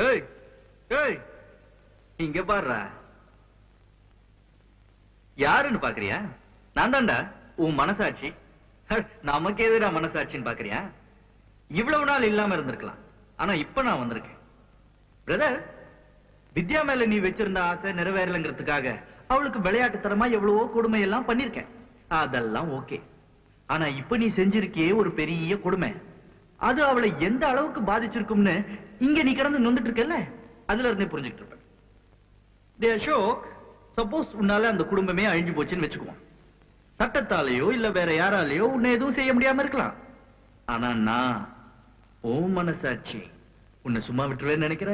ஏய் ஏய் இங்க பாருடா. யாருன்னு பாக்குறியா? நான் தான்டா உன் மனசாட்சி. நமக்கு எதுடா மனசாட்சின்னு பாக்குறியா? இவ்வளவு நாள் இல்லாம இருந்திருக்கலாம், ஆனா இப்ப நான் வந்திருக்கேன். பிரதர், வித்யா மேல நீ வச்சிருந்த ஆசை நிறைவேறலங்கிறதுக்காக அவளுக்கு விளையாட்டுத்தனமா எவ்வளவோ கொடுமை எல்லாம் பண்ணிருக்கேன். அதெல்லாம் ஓகே. ஆனா இப்ப நீ செஞ்சிருக்கியே ஒரு பெரிய கொடுமை. அது அவளை எந்த அளவுக்கு பாதிச்சிருக்கும்னு இங்க நீ கிடந்து நொந்துட்டு இருக்கல, அதுல இருந்தே புரிஞ்சுக்கிட்டு இருப்ப. அசோக், சப்போஸ் உன்னால அந்த குடும்பமே அழிஞ்சு போச்சுன்னு வச்சுக்குவோம். சட்டத்தாலேயோ இல்ல வேற யாராலேயோ உன்னை எதுவும் செய்ய முடியாம இருக்கலாம். ஆனா நான் ஓ மனசாட்சி உன்னை சும்மா விட்டுருவேன்னு நினைக்கிற?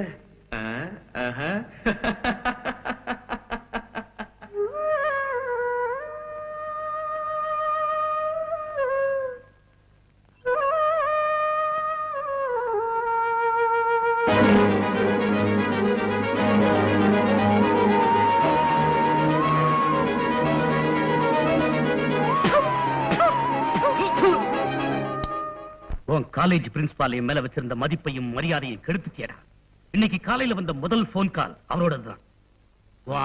காலேஜ் பிரின்சிபால் மேல வச்சிருந்த மதிப்பையும் மரியாதையும் கெடுத்துச்சேடா. இன்னைக்கு காலையில வந்த முதல் போன் கால் அவரோடதுதான்.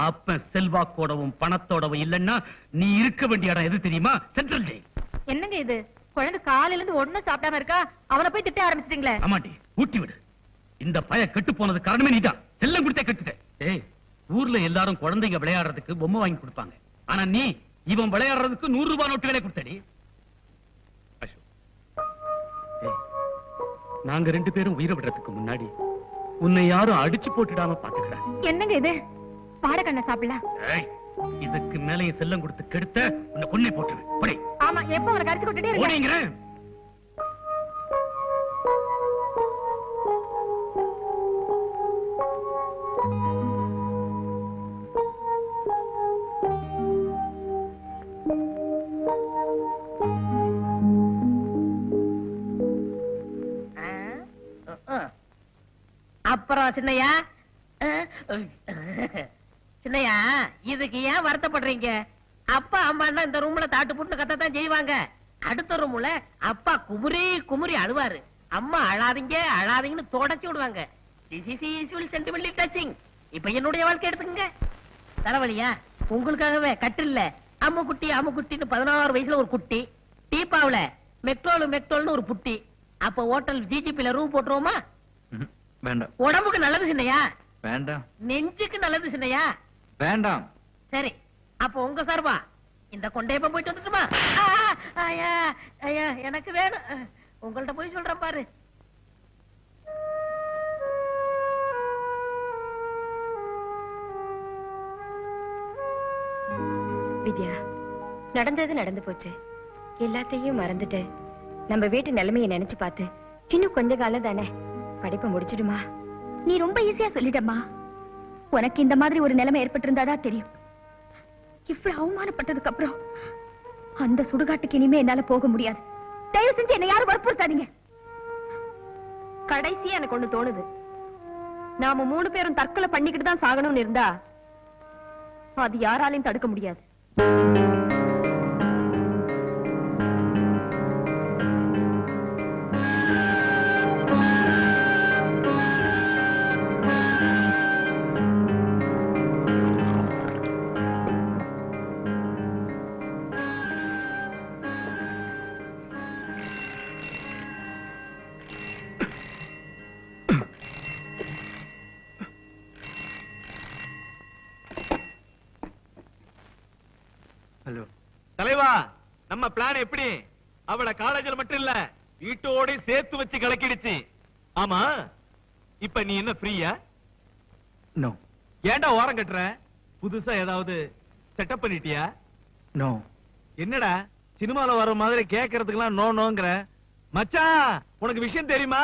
அப்பன் செல்வாக்கோடவும் பணத்தோடவும் இல்லன்னா நீ இருக்க வேண்டிய இடம் எது தெரியுமா? Central jail. என்னங்க இது? குழந்தை காலையில இருந்து ஒண்ணும் சாப்பிடாம இருக்கா, அவனை போய் திட்ட ஆரம்பிச்சிட்டீங்களே. ஆமாண்டி, ஊட்டி விடு. இந்த பய கெட்டு போனது காரணமே நீதான். செல்லம் கொடுத்தே கெட்டுட்ட. ஏய், ஊர்ல எல்லாரும் குழந்தைங்க விளையாடுறதுக்கு பொம்மை வாங்கி கொடுப்பாங்க. ஆனா நீ இவன் விளையாடுறதுக்கு 100 ரூபாய் நோட்டு விலை கொடுத்தடி. நாங்க 2 பேரும் உயிரை விடுறதுக்கு முன்னாடி உன்னை யாரும் அடிச்சு போட்டுடாம பாத்துக்கிறேன். என்னங்க இது? பாடக்கண்ண சாப்பிடலாம். இதுக்கு மேலே செல்லம் கொடுத்து கெடுத்த உன்னை கொன்னே போட்டுருவேன். ஆமா, எப்ப அவரை கடிச்சு கொட்டுட்டே இருக்கீங்க? அப்புறம் சின்னையா, சின்னையா, இதுக்கு ஏன் வருத்தப்படுறீங்க? அப்பா அம்மா இந்த ரூம்ல தாட்டு புட்டு கத்தான் செய்வாங்க. அடுத்த ரூம்ல அப்பா குமுறி குமுறி அழுவாரு. அம்மா அழாதீங்க அழாதீங்கன்னு தொடச்சி விடுவாங்க. Sentimentally touching. இப்ப என்னுடைய வாழ்க்கை எடுத்துக்கங்க. தலைவலியா? உங்களுக்காகவே கட்டில்ல அம்முக்குட்டின்னு 16 வயசுல ஒரு குட்டி, டீப்பாவுல மெக்டோல்னு ஒரு புட்டி. அப்ப ஹோட்டல் ஜிஜிபில ரூம் போட்டுருவோமா? வேண்டாம். உடம்புக்கு நல்லது சின்னையா? வேண்டாம். நெஞ்சுக்கு நல்லது சின்னையா? வேண்டாம். சரி, அப்ப உங்க சார்பா இந்த கொண்டையப்ப போயிட்டு வந்துட்டுமா? ஐயா ஐயா, எனக்கு வேணும். உங்கள்ட்ட போய் சொல்றேன் பாரு. வித்யா, நடந்தது நடந்து போச்சு. எல்லாத்தையும் மறந்துட்டு நம்ம வீட்டு நிலைமையை நினைச்சு பார்த்து இன்னும் கொஞ்ச காலம் தானே, படிப்பை முடிச்சிடுமா. நீ ரொம்ப ஈஸியா சொல்லிட்டம்மா. உனக்கு இந்த மாதிரி ஒரு நிலைமை ஏற்பட்டிருந்தாதான் தெரியும். இவ்வளவு அவமானப்பட்டதுக்கு அப்புறம் அந்த சுடுகாட்டுக்கு இனிமே என்னால போக முடியாது. தயவு செஞ்சு என்ன யாரும் வற்புறுத்தாதீங்க. கடைசியா எனக்கு ஒண்ணு தோணுது. நாம 3 பேரும் தற்கொலை பண்ணிக்கிட்டு தான் சாகணும்னு இருந்தா அது யாராலையும் தடுக்க முடியாது. தலைவா, நம்ம பிளான் எப்படி? அவளை காலேஜில் மட்டும் இல்ல வீட்டோட சேர்த்து வச்சு கலக்கிடுச்சு. ஆமா, இப்ப நீ என்ன ஃப்ரீயா? நோ. ஏன்டா ஓரம் கட்டுற? புதுசா ஏதாவது செட்டப் பண்ணிட்டியா? நோ. என்னடா சினிமால வர மாதிரி கேக்குறதுக்கெல்லாம் நோ நோங்கற? மச்சான், உனக்கு விஷயம் தெரியுமா?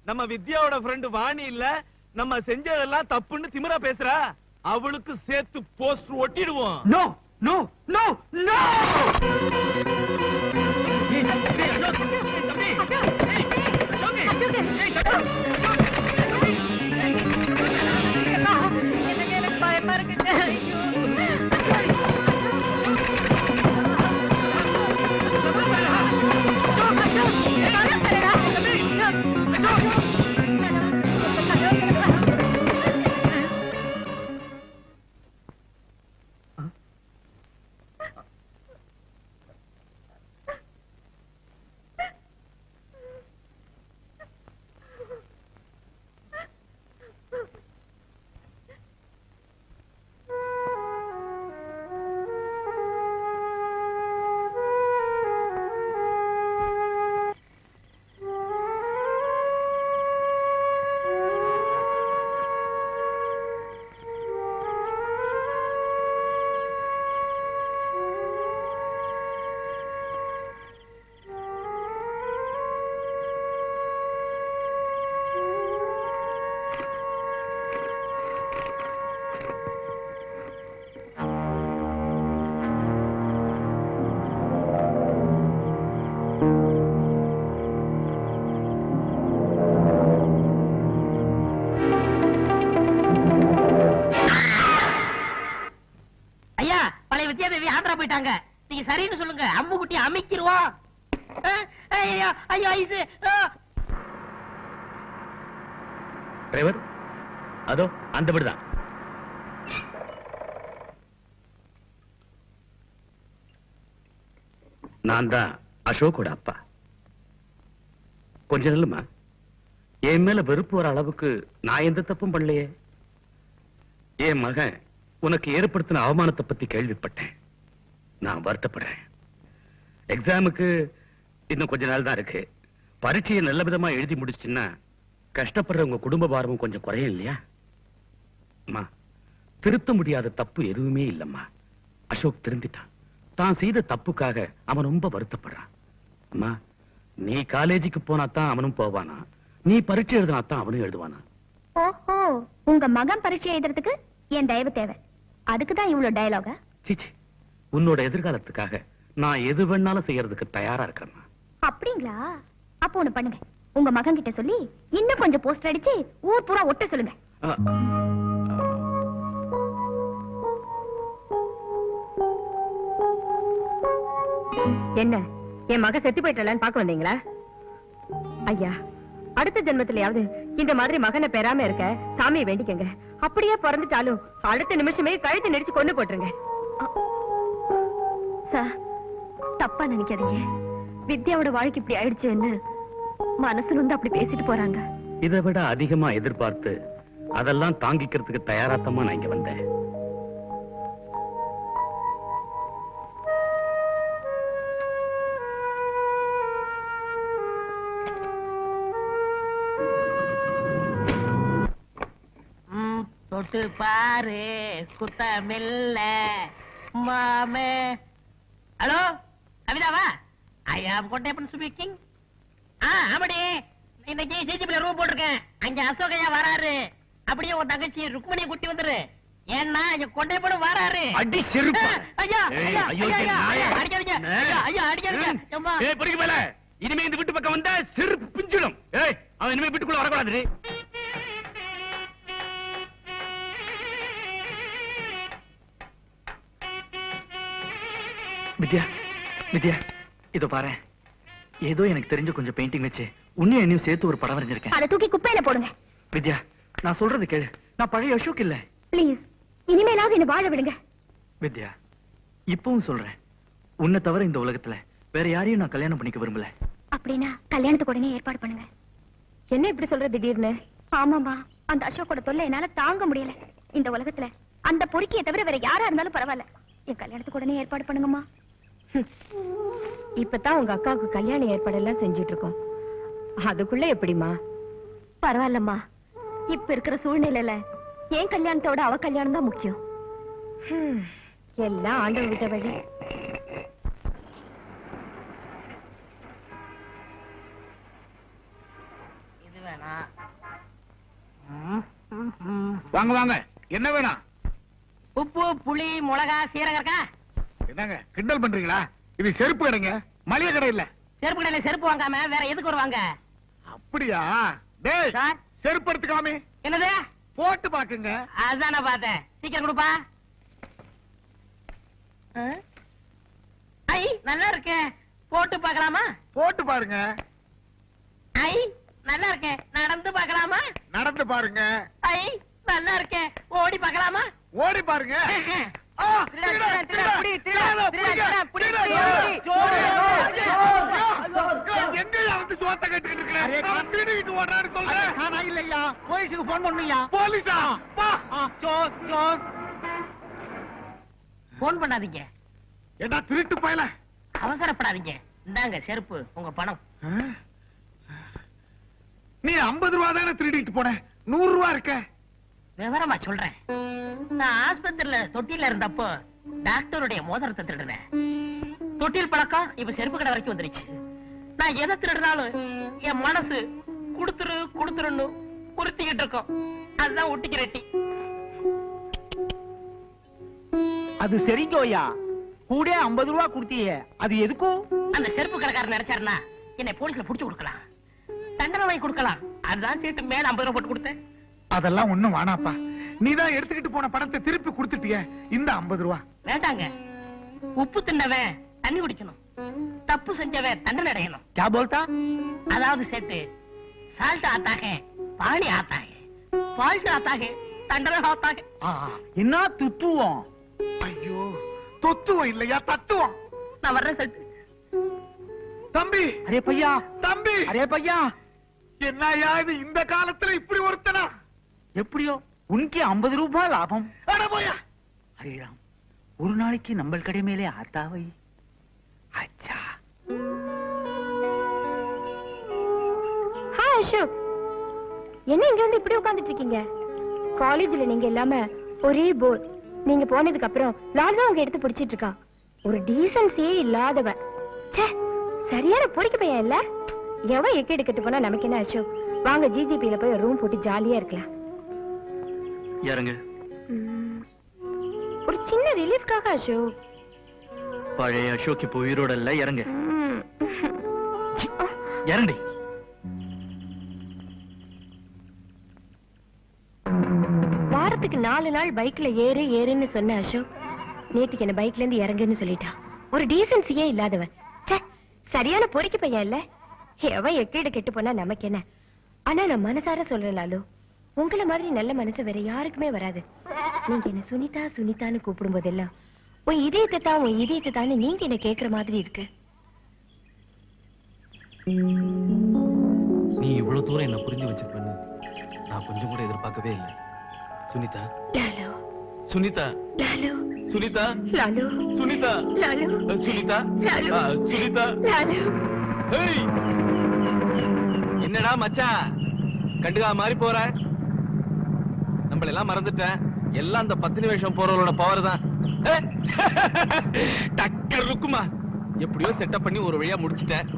நம்ம வித்யாவோட ஃப்ரெண்ட் வாணி இல்ல, நம்ம செஞ்சதெல்லாம் தப்புன்னு திமிரா பேசுறா. அவளுக்கு சேர்த்து போஸ்டர் ஒட்டிடுவோம். No no no no. எனக்கு பயமா இருக்குங்க. ஐயோ கேட்டாங்க. நீங்க சரின்னு சொல்லுங்க, அம்மு குட்டி அமைக்கிருவோம். ஐயோ ஐயோ ஐசு. டிரைவர், அதோ அந்த வீடுதான். நான் தான் அசோக்கோட அப்பா. கொஞ்ச நல்லமா என் மேல வெறுப்பு வர அளவுக்கு நான் எந்த தப்பும் பண்ணலையே. என் மகன் உனக்கு ஏற்படுத்தின அவமானத்தை பத்தி கேள்விப்பட்டேன். நான் வருத்தப்படுறேன். எக்ஸாமுக்கு இன்னும் கொஞ்ச நாள் தான் இருக்கு. பரீட்சையை நல்ல விதமா எழுதி முடிச்சுன்னா கஷ்டப்படுற உங்க குடும்ப பாரமும் கொஞ்சம் குறையும் இல்லையா? அம்மா, திருத்த முடியாத தப்பு எதுவுமே இல்லம்மா. அசோக் திருந்திட்டான். தான் செய்த தப்புக்காக அவன் ரொம்ப வருத்தப்படுறான். அம்மா, நீ காலேஜுக்கு போனா தான் அவனும் போவானா, நீ பரீட்சை எழுதினா தான் அவனும் எழுதுவானா? ஓஹோ, உங்க மகன் பரீட்சை எழுதுறதுக்கு என் தயவு தேவை. அதுக்குதான் இவ்வளவு டயலாகா? சீச்சி, உன்னோட எதிர்காலத்துக்காக நான் எது வேணாலும் செய்யறதுக்கு தயாரா இருக்கிறேன். அப்படிங்களா? அப்போ ஒண்ணு பண்ணுங்க, உங்க மகன் கிட்ட சொல்லி இன்னும் கொஞ்சம் போஸ்டர் அடிச்சு ஊர் பூரா ஒட்ட சொல்லுங்க. என்ன, என் மக செத்து போயிட்டலான்னு பாக்க வந்தீங்களா? ஐயா, அடுத்த ஜென்மத்திலயாவது இந்த மாதிரி மகனை பெறாம இருக்க சாமியை வேண்டிக்கங்க. அப்படியே பிறந்துட்டாலும் அடுத்த நிமிஷமே கழுத்து நெரிச்சு கொண்டு போட்டுருங்க. சார், தப்பா நினைக்காதீங்க. வித்யாவோட வாழ்க்கை இப்படி ஆயிடுச்சுன்னு மனசுல வந்து அப்படி பேசிட்டு போறாங்க. இதை விட அதிகமா எதிர்பார்த்து அதெல்லாம் தாங்கிக்கிறதுக்கு தயாராத்தமா நான் இங்க வந்தேன். தொட்டு பாரு குத்தமில்ல மாமே. ஹலோ கவிதாவா? ஐ ஆம் கொண்டேப்பன் ஸ்பீக்கிங். ஆமாடி, இன்னைக்கு ஜிஜிபில ரூம் போட்டிருக்கேன். அங்க அசோகையா வராரு. அப்படியே உன் தங்கச்சி ருக்மணியை கூட்டி வந்துரு. ஏன்னா இங்க கொண்டேப்பனும் வராரு. அடி செருப்பு. ஐயா ஐயா ஐயோ, ஐயா அடிக்காதீங்க. ஐயா அடிக்காதீங்க. அம்மா, ஏய் பொறுக்கி மேல. இனிமே இந்த வீட்டு பக்கம் வந்தா செருப்பு பிஞ்சிடும். ஏய், அவன் இனிமே வீட்டுக்குள்ள வரக்கூடாது. வித்யா, வித்யா, இதோ பாரு. ஏதோ எனக்கு தெரிஞ்ச கொஞ்சம் பெயிண்டிங் வச்சு உன்னையும் என்னையும் சேர்த்து ஒரு படம் வரைஞ்சிருக்கேன். அதை தூக்கி குப்பையில போடுங்க. வித்யா, நான் சொல்றது கேளு. நான் பழைய அசோக் இல்ல. பிளீஸ், இனிமேலாவது என்ன வாழ விடுங்க. வித்யா, இப்பவும் சொல்றேன், உன்னை தவிர இந்த உலகத்துல வேற யாரையும் நான் கல்யாணம் பண்ணிக்க விரும்பல. அப்படின்னா கல்யாணத்துக்கு உடனே ஏற்பாடு பண்ணுங்க. என்ன இப்படி சொல்ற திடீர்னு? ஆமாமா, அந்த அசோக்கோட தொல்லை என்னால தாங்க முடியல. இந்த உலகத்துல அந்த பொறுக்கியை தவிர வேற யாரா இருந்தாலும் பரவாயில்ல, என் கல்யாணத்துக்கு உடனே ஏற்பாடு பண்ணுங்கம்மா. இப்பதான் உங்க அக்காவுக்கு கல்யாண ஏற்பாடெல்லாம் செஞ்சுட்டு இருக்கோம். அதுக்குள்ள எப்படிமா? பரவாயில்லம்மா, இப்ப இருக்கிற சூழ்நிலையில என் கல்யாணத்தோட அவ கல்யாணம் தான் முக்கியம். எல்லாம் ஆண்டவன் விட்ட வழி. இது வேணா. வாங்க வாங்க, என்ன வேணும்? உப்பு, புளி, மிளகா, சீரகம் இருக்கா? என்னங்க கிண்டல் பண்றீங்களா? இது செருப்பு கடைங்க, மளிகை கடை இல்ல. செருப்பு கடையில செருப்பு வாங்காம வேற எதுக்கு வருவாங்க? அப்படியா? டேய், சார், செருப்பு எடுத்துக்காமே என்னது? போட்டு பாக்குங்க. அதான் நான் பார்த்தேன். சீக்கிரம் கொடுப்பா. ஐ, நல்லா இருக்கே. போட்டு பார்க்கலாமா? போட்டு பாருங்க. ஐ, நல்லா இருக்கே. நடந்து பார்க்கலாமா? நடந்து பாருங்க. ஐ, நல்லா இருக்கே. ஓடி பார்க்கலாமா? ஓடி பாருங்க. ஆ, திருடா, திருடா, திருடா, புடி, திருடா, திருடா, திருடா, புடி, புடி, எங்கயா வந்து சோத்த கட்டிட்டு இருக்கீங்க? நான் திருடிட்டு ஓடுறான்னு சொல்றேன். நானா இல்லையா, போலீஸுக்கு போன் பண்ணுயா. போலீஸா? வா. சோர் சோர். போன் பண்ணாதீங்க. என்ன திருட்டு பயல? அவசரப்படாதீங்க. இந்தாங்க செருப்பு, உங்க பணம். நீ 50 ரூபா தானே திருடிட்டு போன, 100 ரூபா இருக்க. விவரமா சொல்றேன். நான் ஆஸ்பத்திரியில தொட்டில இருந்தப்போ டாக்டருடைய மோதிரத்தை திருடுனேன். தொட்டில் பழக்கம் இப்ப செருப்பு கடை வரைக்கும் வந்துருச்சு. நான் எதை திருடினாலும் என் மனசு குடுத்துரு குடுத்துருன்னு உறுத்திக்கிட்டு இருக்கோம். அதுதான் ஒட்டிக்கு ரெட்டி. அது சரிங்கோயா, கூட 50 ரூபா கொடுத்தியே, அது எதுக்கும்? அந்த செருப்பு கடைக்காரர் நினைச்சாருன்னா என்னை போலீஸ்ல புடிச்சு கொடுக்கலாம், தண்டனை வாங்கி கொடுக்கலாம். அதுதான் சீட்டு மேல 50 ரூபா போட்டு கொடுத்தேன். அதெல்லாம் ஒண்ணும் வேணாப்பா. நீதான் எடுத்துக்கிட்டு போன பணத்தை திருப்பி கொடுத்துட்டிய. இந்த 50 ரூபா வேண்டாங்க. உப்பு தின்னவன் தண்ணி குடிக்கணும், தப்பு செஞ்சவன் தண்டனை அடையணும். क्या बोलता அதாவது சேட்டு, சால்ட் ஆத்தாக பாணி ஆத்தாக, ஃபால்ட் ஆத்தாக தண்டனை ஆத்தாக. என்ன துத்துவோம்? ஐயோ, தொத்துவம் இல்லையா, தத்துவம். நான் வர்றேன் சேட்டு. தம்பி, அரே பையா, தம்பி, அரே பையா, என்னையா இது இந்த காலத்துல இப்படி ஒருத்தனா? எப்படியோ உனக்கு 50 ரூபாய் லாபம். அட போயா. அரே ராம், ஒரு நாளைக்கு நம்ம கடை மேலே ஆத்தாவை. அச்சா. ஹாய் அசோக், என்ன இங்க வந்து இப்படி உட்கார்ந்துட்டு இருக்கீங்க? காலேஜ்ல நீங்க இல்லாம ஒரே போர். நீங்க போனதுக்கு அப்புறம் லால் தான் உங்க எடுத்து பிடிச்சிட்டு இருக்கா. ஒரு டீசன்சியே இல்லாதவ. ச்சே, சரியான பொறுக்கி பையன் இல்ல. எவன் எக்கெடு கட்டு போனா நமக்கு என்ன அசோக்? வாங்க ஜிஜிபியில போய் ரூம் போட்டு ஜாலியா இருக்கலாம். இறங்க. ஒரு சின்ன ரிலீஃப்காக அசோக். பழைய அசோக் இப்போ உயிரோட இல்ல. இறங்க. ம். இறண்டி. வாரத்துக்கு 4 நாள் பைக்ல ஏறுன்னு சொன்ன அசோக், நேத்துக்கு என்ன பைக்ல இருந்து இறங்குன்னு சொல்லிட்டா. ஒரு டீசன்சியே இல்லாதவன். ச்சே, சரியான பொறுக்கி பையன் இல்ல. எவன் எக்கேடு கெட்டு போனா நமக்கு என்ன? ஆனா நான் மனசார சொல்றேன், உங்களை மாதிரி நல்ல மனசு வேற யாருக்குமே வராது. நீங்க என்ன சுனிதா சுனிதான்னு கூப்பிடும் போதெல்லாம் உன் இதயத்தை தானே நீங்க என்ன கேக்குற மாதிரி இருக்கு. நீ இவ்வளவு தூரம் என்ன புரிஞ்சு வச்சுக்கணும்னு நான் கொஞ்சம் கூட எதிர்பார்க்கவே இல்லை. சுனிதா, லாலு, சுனிதா, லாலு, சுனிதா, லாலு, சுனிதா, லாலு, சுனிதா, லாலு, சுனிதா. லாலு. ஏய், என்னடா மச்சான் கண்டுகா மாதிரி போற? நம்மள எல்லாம் மறந்துட்டேன். எல்லாம் அந்த பத்தினி வேஷம் போறவங்களோட பவர் தான். டக்கர் இருக்குமா? எப்படியோ செட்டப் பண்ணி ஒரு வழியா முடிச்சிட்டேன்.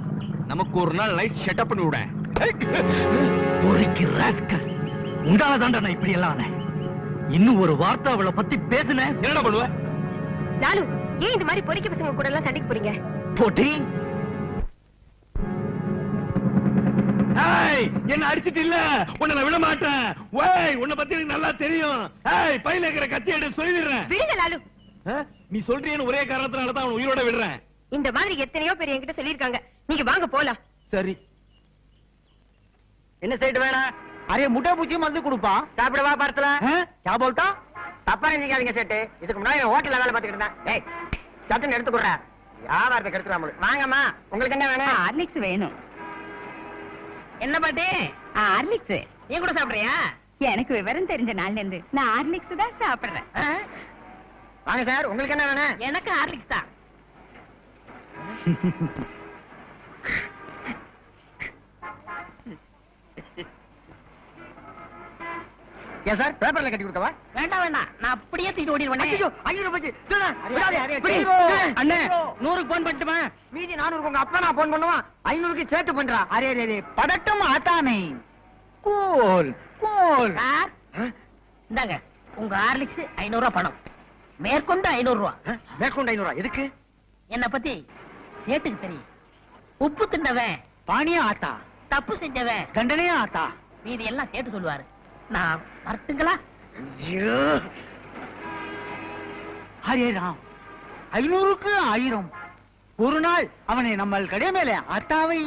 நமக்கு ஒரு நாள் லைட் செட்டப் பண்ணி விட. உண்டால தாண்டா நான் இப்படி எல்லாம் ஆனேன். இன்னும் ஒரு வார்த்தை அவளை பத்தி பேசுனேன். என்னடா பண்ணுவ? லாலு, ஏன் இந்த மாதிரி பொறுக்கி பசங்க கூட எல்லாம் சண்டைக்கு போறீங்க? போட்டி என்ன அடிச்சிட்டு இல்ல, உன்னை நான் விட மாட்டேன். ஓய், உன்னை பத்தி எனக்கு நல்லா தெரியும். ஏய், பையில இருக்கிற கத்தி எடுத்து சொல்லிடுறேன். விடுங்க லாலு. நீ சொல்றீன்னு ஒரே காரணத்தினால தான் அவன் உயிரோட விடுறேன். இந்த மாதிரி எத்தனையோ பேர் என்கிட்ட சொல்லிருக்காங்க. நீங்க வாங்க போலாம். சரி, என்ன சைடு வேணா? அரே முட்டை பூச்சி மருந்து கொடுப்பா. சாப்பிடவா படத்துல? क्या बोलता? தப்பா நினைக்காதீங்க சேட்டு. இதுக்கு முன்னாடி ஹோட்டல்ல வேலை பார்த்துக்கிட்டு இருந்தேன். ஏய், சட்டுன்னு எடுத்து கொடுறா. வியாபாரத்தை கெடுத்துறாம. வாங்கம்மா, உங்களுக்கு என்ன வேணும்? ஹார்லிக்ஸ் வேணும். என்ன பாட்டி? ஹார்லிக்ஸ். நீ கூட சாப்பிடுறியா? எனக்கு விவரம் தெரிஞ்ச நாள்ல இருந்து நான் ஹார்லிக்ஸ் தான் சாப்பிடுறேன். வாங்க சார், உங்களுக்கு என்ன வேணும்? எனக்கு ஹார்லிக்ஸ் தான். ஏன் சார் பேப்பர்ல கட்டி கொடுக்கவா? வேண்டாம் வேண்டாம், நான் அப்படியே தூக்கிட்டு ஓடிடுவேன். ஐயோ, 500 போச்சு. அண்ணே, 100க்கு போன் பண்ணட்டுமா? மீதி 400 உங்க அப்பா நான் போன் பண்ணுவான். 500க்கு சேர்த்து பண்றா. அரே அரே, படட்டும் ஆத்தானே. Cool cool. சார், இந்தாங்க உங்க ஹார்லிக்ஸ் 500 ரூபாய் பணம். மேற்கொண்டு 500 ரூபாய். மேற்கொண்டு 500 எதுக்கு? என்ன பத்தி சேட்டுக்கு தெரியும். உப்பு தின்னவன் பாணியா ஆத்தா, தப்பு செஞ்சவன் தண்டனையா ஆத்தா. மீதி எல்லாம் சேட்டு சொல்லுவாரு. நான் வரட்டுங்களா? ஐயோ, ஹரே ராம், 500க்கு 1000. ஒரு நாள் அவனை நம்ம கடை மேலே ஆத்தாவை